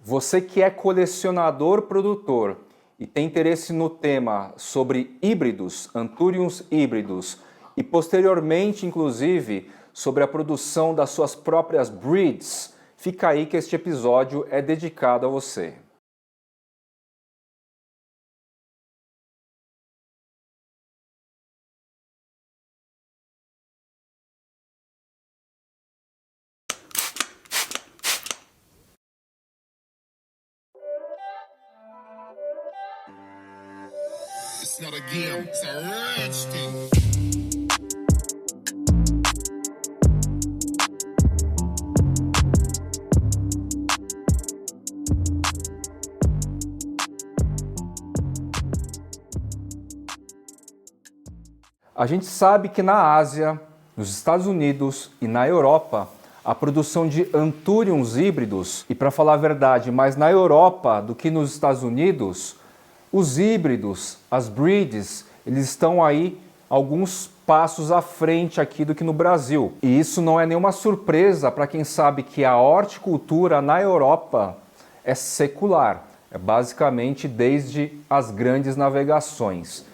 Você que é colecionador produtor e tem interesse no tema sobre híbridos, Anthuriums híbridos e posteriormente, inclusive, sobre a produção das suas próprias breeds, fica aí que este episódio é dedicado a você. It's not a game, it's a rich thing. A gente sabe que na Ásia, nos Estados Unidos e na Europa, a produção de Anthuriums híbridos, e para falar a verdade, mais na Europa do que nos Estados Unidos, os híbridos, as breeds, eles estão aí alguns passos à frente aqui do que no Brasil. E isso não é nenhuma surpresa para quem sabe que a horticultura na Europa é secular, é basicamente desde as grandes navegações.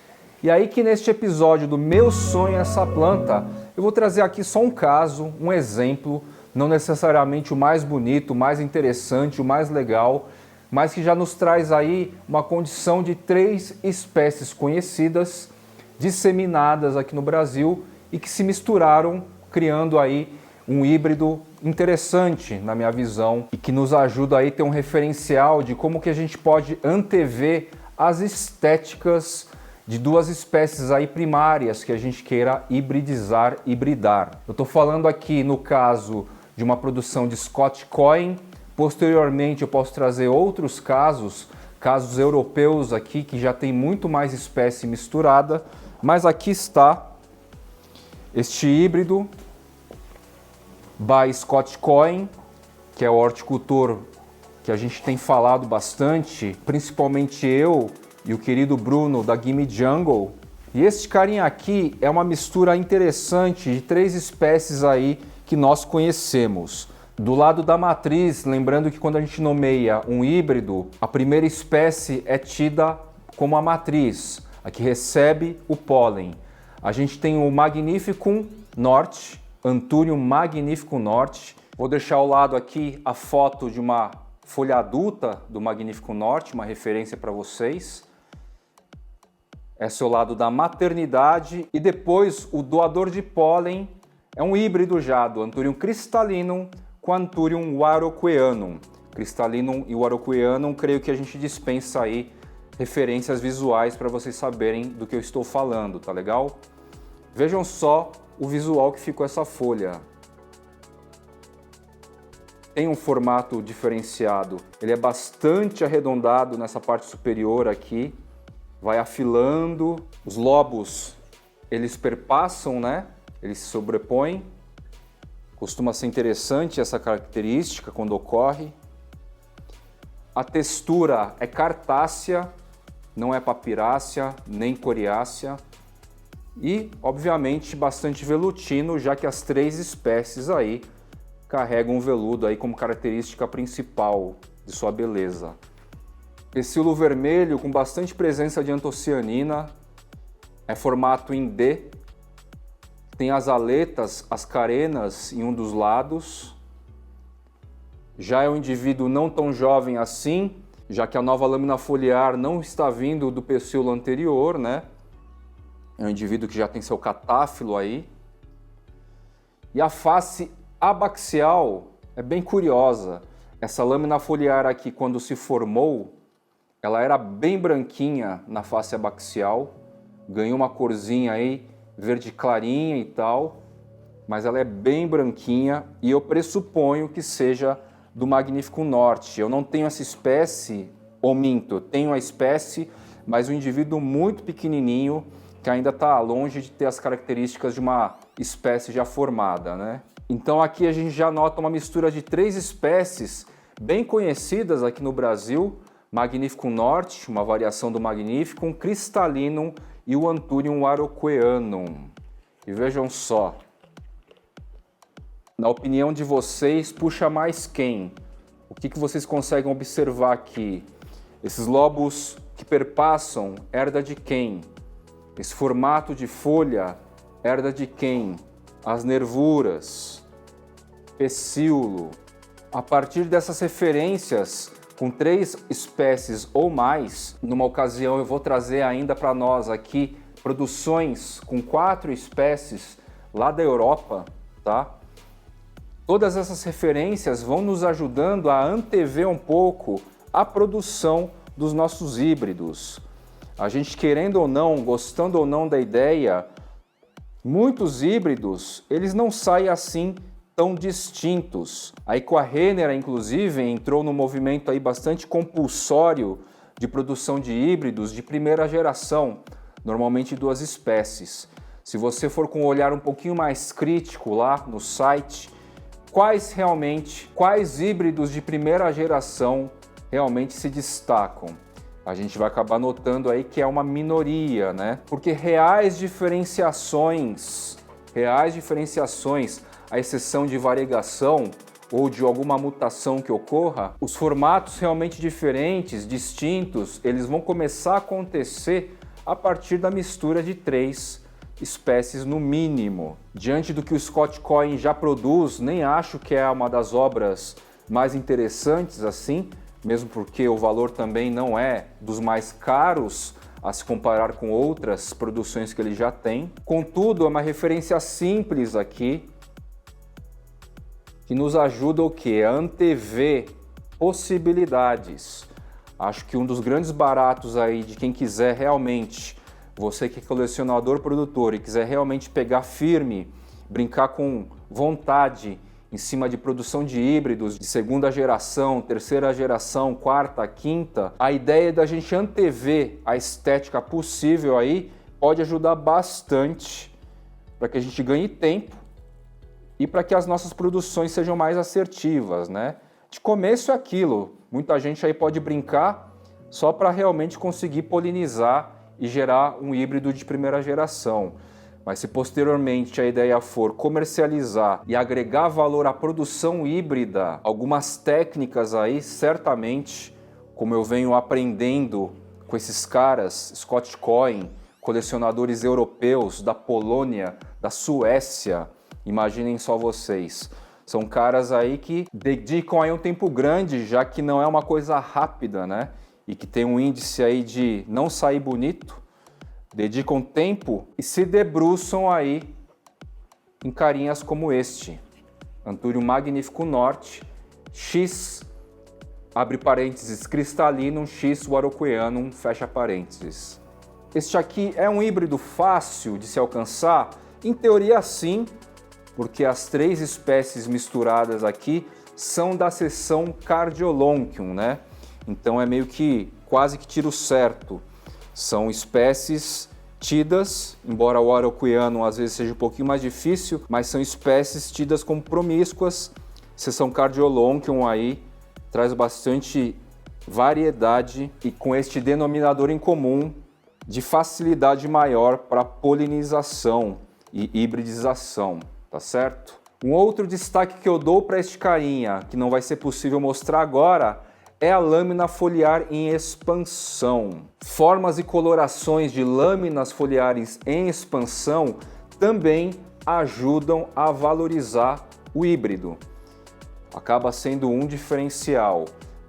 E aí que neste episódio do Meu Sonho é Essa Planta, eu vou trazer aqui só um caso, um exemplo, não necessariamente o mais bonito, o mais interessante, o mais legal, mas que já nos traz aí uma condição de 3 espécies conhecidas, disseminadas aqui no Brasil e que se misturaram, criando aí um híbrido interessante, na minha visão, e que nos ajuda aí a ter um referencial de como que a gente pode antever as estéticas de 2 espécies aí primárias que a gente queira hibridizar, hibridar. Eu estou falando aqui no caso de uma produção de Scotch Coin. Posteriormente eu posso trazer outros casos europeus aqui que já tem muito mais espécie misturada, mas aqui está este híbrido by Scotch Coin, que é o horticultor que a gente tem falado bastante, principalmente eu e o querido Bruno da Gimme Jungle. E este carinha aqui é uma mistura interessante de 3 espécies aí que nós conhecemos. Do lado da matriz, lembrando que quando a gente nomeia um híbrido, a primeira espécie é tida como a matriz, a que recebe o pólen. A gente tem o Magnificum Norte, Anthurium Magnificum Norte. Vou deixar ao lado aqui a foto de uma folha adulta do Magnificum Norte, uma referência para vocês. Esse é o lado da maternidade. E depois o doador de pólen é um híbrido já do Anthurium Crystallinum com Anthurium Warocqueanum. Crystallinum e Warocqueanum, creio que a gente dispensa aí referências visuais para vocês saberem do que eu estou falando, tá legal? Vejam só o visual que ficou essa folha. Tem um formato diferenciado, ele é bastante arredondado nessa parte superior aqui, vai afilando, os lobos eles perpassam, né? Eles se sobrepõem. Costuma ser interessante essa característica quando ocorre. A textura é cartácea, não é papirácea, nem coriácea. E, obviamente, bastante velutino, já que as 3 espécies aí carregam o veludo aí como característica principal de sua beleza. Pecíolo vermelho com bastante presença de antocianina, é formato em D. Tem as aletas, as carenas em um dos lados. Já é um indivíduo não tão jovem assim, já que a nova lâmina foliar não está vindo do pecíolo anterior, né? É um indivíduo que já tem seu catáfilo aí. E a face abaxial é bem curiosa. Essa lâmina foliar aqui, quando se formou, ela era bem branquinha na face abaxial, ganhou uma corzinha aí, verde clarinha e tal, mas ela é bem branquinha e eu pressuponho que seja do Magnificum Norte. Eu não tenho essa espécie, ou minto, eu tenho a espécie, mas um indivíduo muito pequenininho que ainda está longe de ter as características de uma espécie já formada, né? Então aqui a gente já nota uma mistura de 3 espécies bem conhecidas aqui no Brasil, Magnificum Norte, uma variação do Magnificum, Crystallinum e o Anthurium Warocqueanum. E vejam só, na opinião de vocês, puxa mais quem? O que vocês conseguem observar aqui? Esses lobos que perpassam, herda de quem? Esse formato de folha, herda de quem? As nervuras, pecíolo. A partir dessas referências, com 3 espécies ou mais, numa ocasião eu vou trazer ainda para nós aqui produções com 4 espécies lá da Europa, tá? Todas essas referências vão nos ajudando a antever um pouco a produção dos nossos híbridos. A gente querendo ou não, gostando ou não da ideia, muitos híbridos, eles não saem assim tão distintos. A Equarenera, inclusive, entrou num movimento aí bastante compulsório de produção de híbridos de primeira geração, normalmente 2 espécies. Se você for com um olhar um pouquinho mais crítico lá no site, quais híbridos de primeira geração realmente se destacam? A gente vai acabar notando aí que é uma minoria, né? Porque reais diferenciações, à exceção de variegação ou de alguma mutação que ocorra, os formatos realmente diferentes, distintos, eles vão começar a acontecer a partir da mistura de 3 espécies no mínimo. Diante do que o Scott Cohen já produz, nem acho que é uma das obras mais interessantes assim, mesmo porque o valor também não é dos mais caros a se comparar com outras produções que ele já tem. Contudo, é uma referência simples aqui, que nos ajuda o quê? A antever possibilidades. Acho que um dos grandes baratos aí de quem quiser realmente, você que é colecionador, produtor e quiser realmente pegar firme, brincar com vontade em cima de produção de híbridos de 2ª geração, 3ª geração, 4ª, 5ª, a ideia da gente antever a estética possível aí pode ajudar bastante para que a gente ganhe tempo e para que as nossas produções sejam mais assertivas, né? De começo é aquilo, muita gente aí pode brincar só para realmente conseguir polinizar e gerar um híbrido de primeira geração. Mas se posteriormente a ideia for comercializar e agregar valor à produção híbrida, algumas técnicas aí, certamente, como eu venho aprendendo com esses caras, Scott Cohen, colecionadores europeus da Polônia, da Suécia, imaginem só vocês. São caras aí que dedicam aí um tempo grande, já que não é uma coisa rápida, né? E que tem um índice aí de não sair bonito, dedicam tempo e se debruçam aí em carinhas como este. Anthurium magnifico norte, X, abre parênteses, Crystallinum, X Warocqueanum, fecha parênteses. Este aqui é um híbrido fácil de se alcançar? Em teoria sim, porque as 3 espécies misturadas aqui são da seção Cardiolonchium, né? Então é meio que quase que tiro certo. São espécies tidas, embora o Warocqueanum às vezes seja um pouquinho mais difícil, mas são espécies tidas como promíscuas. Seção Cardiolonchium aí traz bastante variedade e com este denominador em comum de facilidade maior para polinização e hibridização, tá certo? Um outro destaque que eu dou para este carinha, que não vai ser possível mostrar agora, é a lâmina foliar em expansão. Formas e colorações de lâminas foliares em expansão também ajudam a valorizar o híbrido. Acaba sendo um diferencial.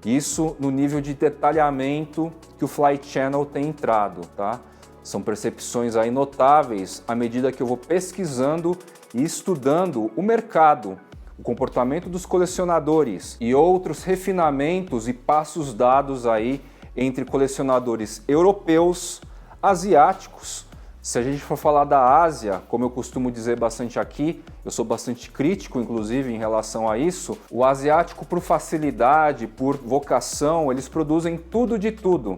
Isso no nível de detalhamento que o Fly Channel tem entrado, tá? São percepções aí notáveis à medida que eu vou pesquisando e estudando o mercado, o comportamento dos colecionadores e outros refinamentos e passos dados aí entre colecionadores europeus, asiáticos. Se a gente for falar da Ásia, como eu costumo dizer bastante aqui, eu sou bastante crítico, inclusive, em relação a isso, o asiático, por facilidade, por vocação, eles produzem tudo de tudo.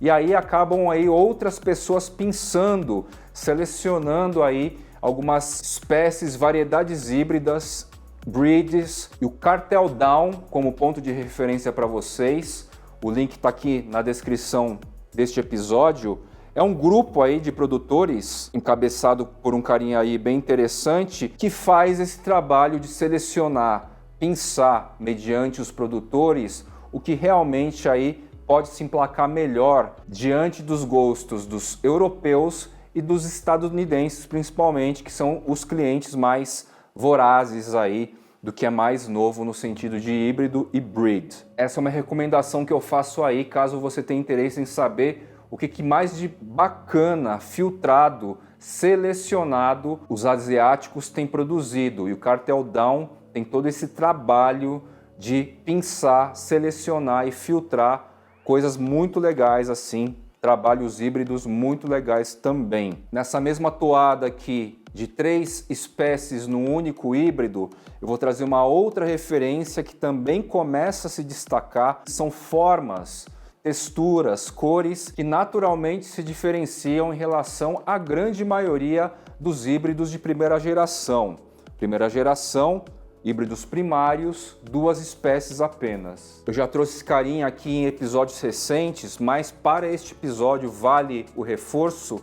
E aí acabam aí outras pessoas pensando, selecionando aí algumas espécies, variedades híbridas, breeds, e o Cartel Down como ponto de referência para vocês. O link está aqui na descrição deste episódio. É um grupo aí de produtores, encabeçado por um carinha aí bem interessante, que faz esse trabalho de selecionar pensar, mediante os produtores, o que realmente aí pode se emplacar melhor diante dos gostos dos europeus e dos estadunidenses, principalmente, que são os clientes mais vorazes aí do que é mais novo no sentido de híbrido e breed. Essa é uma recomendação que eu faço aí, caso você tenha interesse em saber o que mais de bacana, filtrado, selecionado os asiáticos têm produzido. E o Cartel Down tem todo esse trabalho de pensar, selecionar e filtrar coisas muito legais assim, trabalhos híbridos muito legais também. Nessa mesma toada aqui de 3 espécies no único híbrido, eu vou trazer uma outra referência que também começa a se destacar, são formas, texturas, cores que naturalmente se diferenciam em relação à grande maioria dos híbridos de primeira geração. Primeira geração, híbridos primários, 2 espécies apenas. Eu já trouxe esse carinha aqui em episódios recentes, mas para este episódio vale o reforço.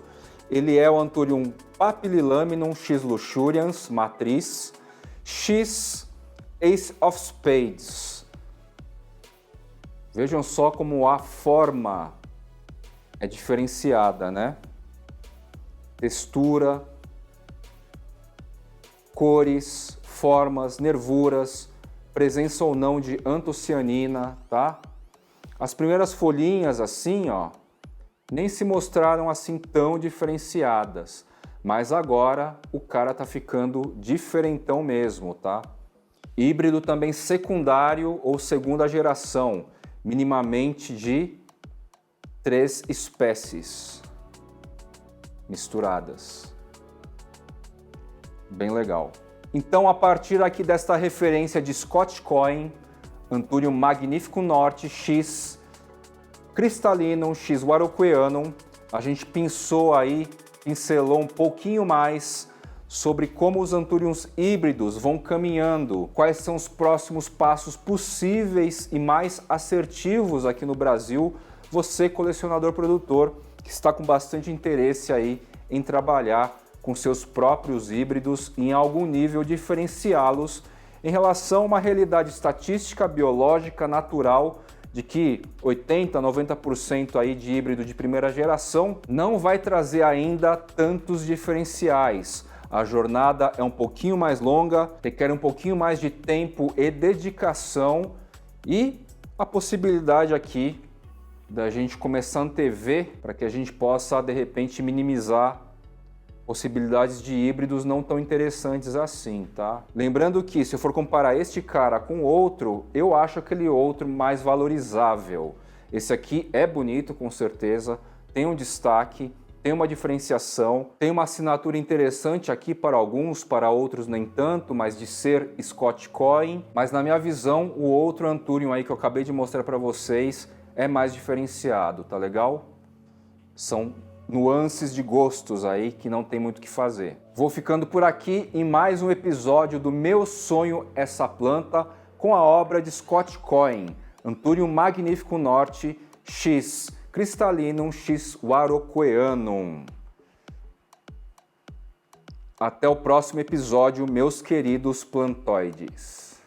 Ele é o Anthurium papillilaminum X luxurians matriz, X Ace of Spades. Vejam só como a forma é diferenciada, né? Textura, cores, formas, nervuras, presença ou não de antocianina, tá? As primeiras folhinhas assim, ó, nem se mostraram assim tão diferenciadas, mas agora o cara tá ficando diferentão mesmo, tá? Híbrido também secundário ou segunda geração, minimamente de 3 espécies misturadas. Bem legal. Então, a partir aqui desta referência de Scotch Coin, Anthurium magnificum norte X Crystallinum X Warocqueanum, a gente pincelou um pouquinho mais sobre como os Anthuriums híbridos vão caminhando, quais são os próximos passos possíveis e mais assertivos aqui no Brasil, você colecionador produtor que está com bastante interesse aí em trabalhar com seus próprios híbridos e em algum nível diferenciá-los em relação a uma realidade estatística, biológica, natural, de que 80%, 90% aí de híbrido de primeira geração não vai trazer ainda tantos diferenciais. A jornada é um pouquinho mais longa, requer um pouquinho mais de tempo e dedicação e a possibilidade aqui da gente começar a antever para que a gente possa, de repente, minimizar possibilidades de híbridos não tão interessantes assim, tá? Lembrando que se eu for comparar este cara com outro, eu acho aquele outro mais valorizável. Esse aqui é bonito, com certeza, tem um destaque, tem uma diferenciação, tem uma assinatura interessante aqui para alguns, para outros nem tanto, mas de ser Scotch Coin. Mas na minha visão, o outro Anthurium aí que eu acabei de mostrar para vocês é mais diferenciado, tá legal? São nuances de gostos aí que não tem muito o que fazer. Vou ficando por aqui em mais um episódio do Meu Sonho Essa Planta com a obra de Scotch Coin, Anthurium magnificum norte X Crystallinum X Warocqueanum. Até o próximo episódio, meus queridos plantoides.